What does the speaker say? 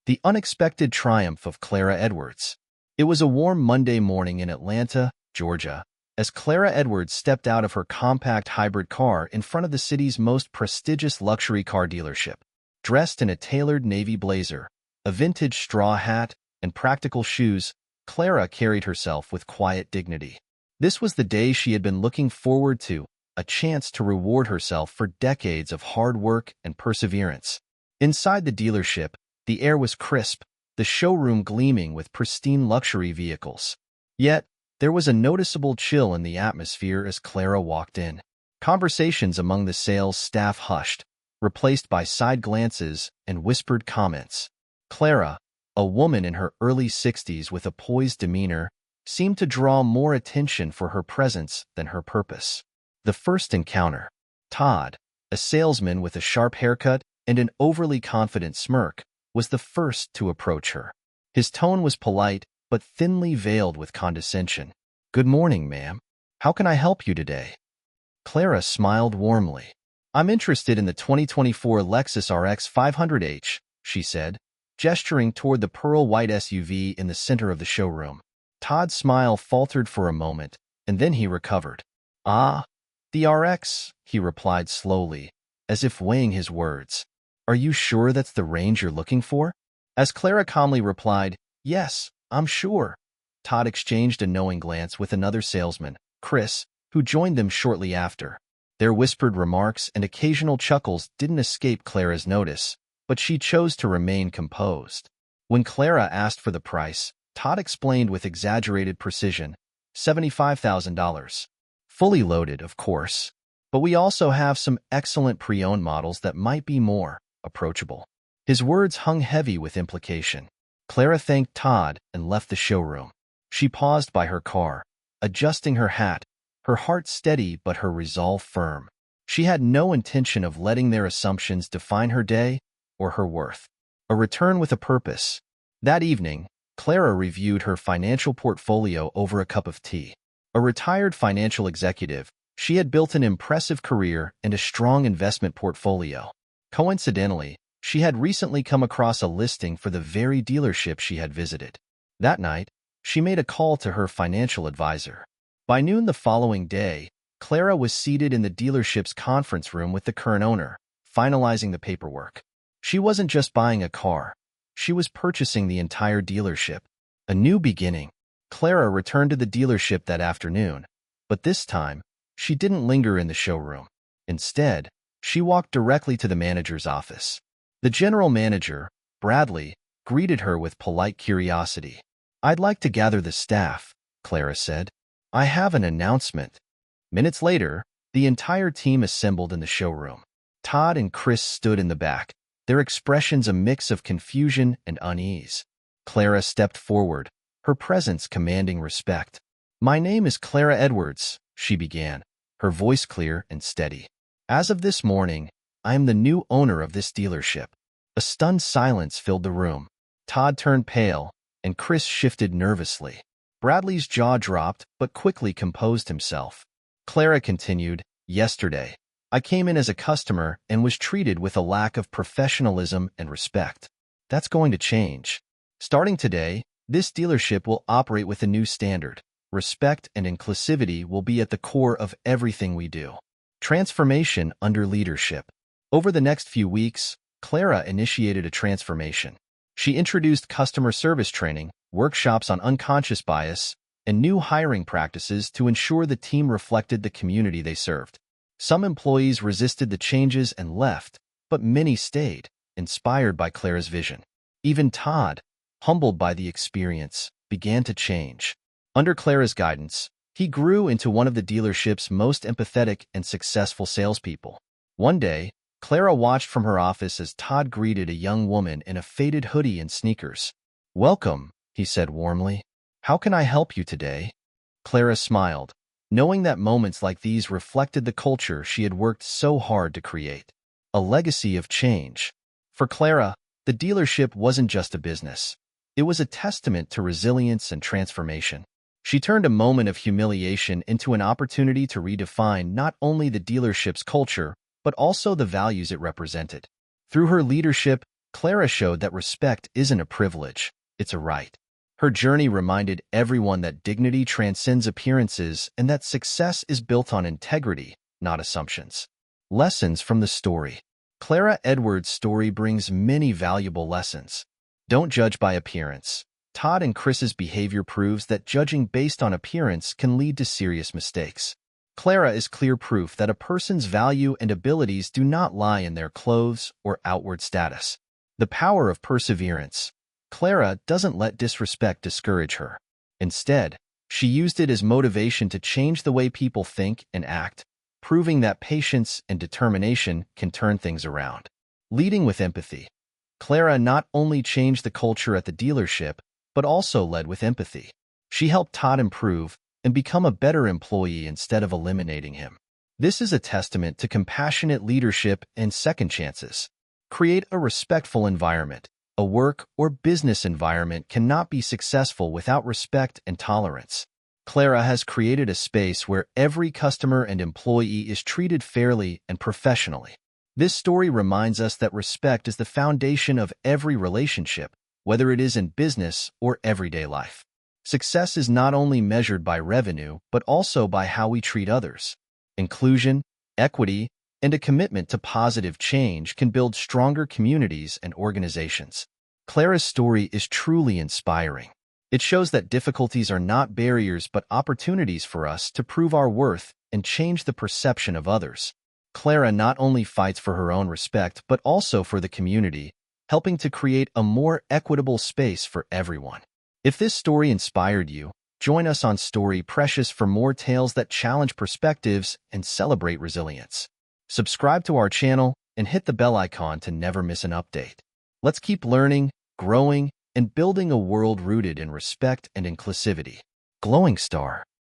The unexpected triumph of Clara Edwards. It was a warm Monday morning in Atlanta, Georgia, as Clara Edwards stepped out of her compact hybrid car in front of the city's most prestigious luxury car dealership. Dressed in a tailored navy blazer, a vintage straw hat, and practical shoes, Clara carried herself with quiet dignity. This was the day she had been looking forward to, a chance to reward herself for decades of hard work and perseverance. Inside the dealership, the air was crisp, the showroom gleaming with pristine luxury vehicles. Yet, there was a noticeable chill in the atmosphere as Clara walked in. Conversations among the sales staff hushed, replaced by side glances and whispered comments. Clara, a woman in her early 60s with a poised demeanor, seemed to draw more attention for her presence than her purpose. The first encounter. Todd, a salesman with a sharp haircut and an overly confident smirk, was the first to approach her. His tone was polite, but thinly veiled with condescension. "Good morning, ma'am. How can I help you today?" Clara smiled warmly. "I'm interested in the 2024 Lexus RX 500h, she said, gesturing toward the pearl-white SUV in the center of the showroom. Todd's smile faltered for a moment, and then he recovered. "Ah, the RX," he replied slowly, as if weighing his words. "Are you sure that's the range you're looking for?" As Clara calmly replied, "Yes, I'm sure." Todd exchanged a knowing glance with another salesman, Chris, who joined them shortly after. Their whispered remarks and occasional chuckles didn't escape Clara's notice, but she chose to remain composed. When Clara asked for the price, Todd explained with exaggerated precision, $75,000. Fully loaded, of course. But we also have some excellent pre-owned models that might be more approachable. His words hung heavy with implication. Clara thanked Todd and left the showroom. She paused by her car, adjusting her hat, her heart steady but her resolve firm. She had no intention of letting their assumptions define her day or her worth. A return with a purpose. That evening, Clara reviewed her financial portfolio over a cup of tea. A retired financial executive, she had built an impressive career and a strong investment portfolio. Coincidentally, she had recently come across a listing for the very dealership she had visited. That night, she made a call to her financial advisor. By noon the following day, Clara was seated in the dealership's conference room with the current owner, finalizing the paperwork. She wasn't just buying a car. She was purchasing the entire dealership. A new beginning. Clara returned to the dealership that afternoon, but this time, she didn't linger in the showroom. Instead, she walked directly to the manager's office. The general manager, Bradley, greeted her with polite curiosity. "I'd like to gather the staff," Clara said. "I have an announcement." Minutes later, the entire team assembled in the showroom. Todd and Chris stood in the back, their expressions a mix of confusion and unease. Clara stepped forward, her presence commanding respect. "My name is Clara Edwards," she began, her voice clear and steady. "As of this morning, I am the new owner of this dealership." A stunned silence filled the room. Todd turned pale, and Chris shifted nervously. Bradley's jaw dropped, but quickly composed himself. Clara continued, "Yesterday, I came in as a customer and was treated with a lack of professionalism and respect. That's going to change. Starting today, this dealership will operate with a new standard. Respect and inclusivity will be at the core of everything we do." Transformation under leadership. Over the next few weeks, Clara initiated a transformation. She introduced customer service training, workshops on unconscious bias, and new hiring practices to ensure the team reflected the community they served. Some employees resisted the changes and left, but many stayed, inspired by Clara's vision. Even Todd, humbled by the experience, began to change. Under Clara's guidance, he grew into one of the dealership's most empathetic and successful salespeople. One day, Clara watched from her office as Todd greeted a young woman in a faded hoodie and sneakers. "Welcome," he said warmly. "How can I help you today?" Clara smiled, knowing that moments like these reflected the culture she had worked so hard to create. A legacy of change. For Clara, the dealership wasn't just a business. It was a testament to resilience and transformation. She turned a moment of humiliation into an opportunity to redefine not only the dealership's culture, but also the values it represented. Through her leadership, Clara showed that respect isn't a privilege, it's a right. Her journey reminded everyone that dignity transcends appearances and that success is built on integrity, not assumptions. Lessons from the story. Clara Edwards' story brings many valuable lessons. Don't judge by appearance. Todd and Chris's behavior proves that judging based on appearance can lead to serious mistakes. Clara is clear proof that a person's value and abilities do not lie in their clothes or outward status. The power of perseverance. Clara doesn't let disrespect discourage her. Instead, she used it as motivation to change the way people think and act, proving that patience and determination can turn things around. Leading with empathy. Clara not only changed the culture at the dealership, but also led with empathy. She helped Todd improve and become a better employee instead of eliminating him. This is a testament to compassionate leadership and second chances. Create a respectful environment. A work or business environment cannot be successful without respect and tolerance. Clara has created a space where every customer and employee is treated fairly and professionally. This story reminds us that respect is the foundation of every relationship, whether it is in business or everyday life. Success is not only measured by revenue, but also by how we treat others. Inclusion, equity, and a commitment to positive change can build stronger communities and organizations. Clara's story is truly inspiring. It shows that difficulties are not barriers but opportunities for us to prove our worth and change the perception of others. Clara not only fights for her own respect but also for the community, helping to create a more equitable space for everyone. If this story inspired you, join us on Story Precious for more tales that challenge perspectives and celebrate resilience. Subscribe to our channel and hit the bell icon to never miss an update. Let's keep learning, growing, and building a world rooted in respect and inclusivity. Glowing Star.